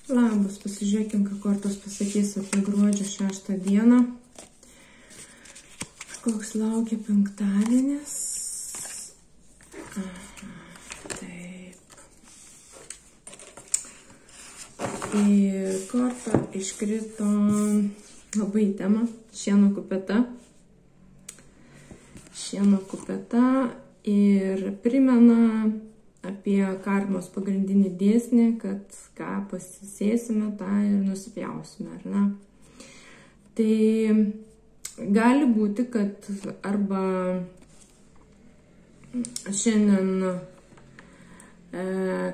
Labas, pasižiūrėkim, ką kortos pasakys apie gruodžio 6 dieną. Koks laukia penktadienis. Taip. Į kortą iškrito labai tema. Šieno kupeta. Šieno kupeta ir primena apie karmos pagrindinį dėsnį, kad ką pasisėsime, tą ir nusipjausime, ar ne? Tai gali būti, kad arba šiandien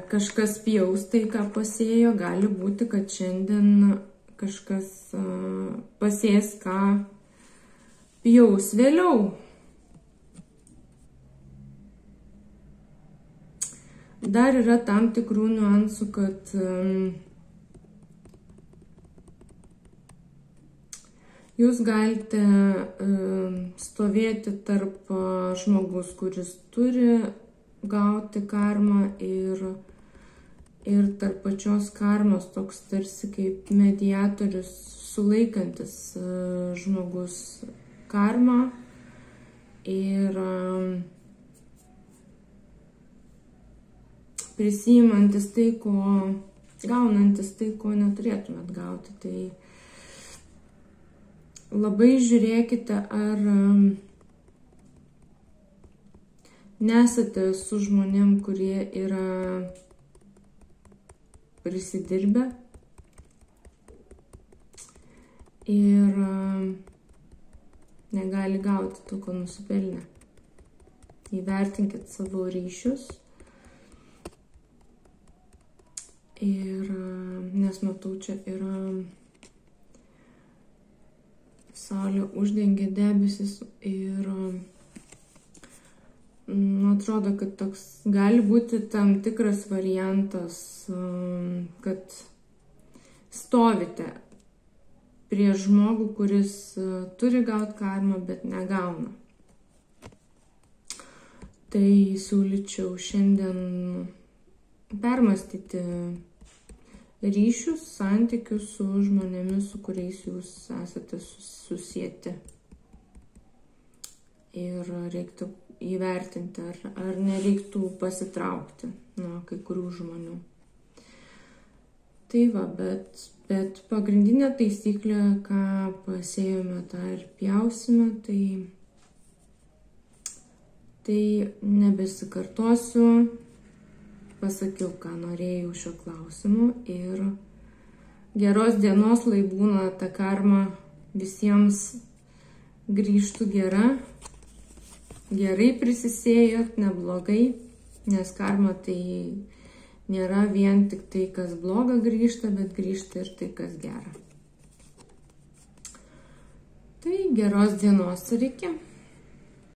kažkas pjaus tai, ką pasėjo, gali būti, kad šiandien kažkas pasės, ką pjaus vėliau. Dar yra tam tikrų niuansų, kad jūs galite stovėti tarp žmogus, kuris turi gauti karmą ir tarp pačios karmos, toks tarsi kaip mediatorius sulaikantis žmogus karmą ir prisiimantis tai, gaunantis tai, ko neturėtumėt gauti. Tai labai žiūrėkite, ar nesate su žmonėm, kurie yra prisidirbę ir negali gauti to, ko nusipelnė. Įvertinkit savo ryšius. Ir nes matau, čia yra saulė uždengia debesis ir atrodo, kad toks gali būti tam tikras variantas, kad stovite prieš žmogų, kuris turi gauti karmą, bet negauna. Tai siūlyčiau šiandien permastyti ryšius, santykius su žmonėmis, su kuriais jūs esate susieti. Ir reiktų įvertinti, ar nereiktų pasitraukti nuo kai kurių žmonių. Tai va, bet pagrindinė taisyklė, ką pasėjome, tą ir pjausime, tai nebesikartosiu. Pasakiau, ką norėjau šio klausimu ir geros dienos, lai būna ta karma visiems grįžtų gera, gerai prisisėjot, neblogai, nes karma tai nėra vien tik tai, kas bloga grįžta, bet grįžta ir tai, kas gera. Tai geros dienos ir iki.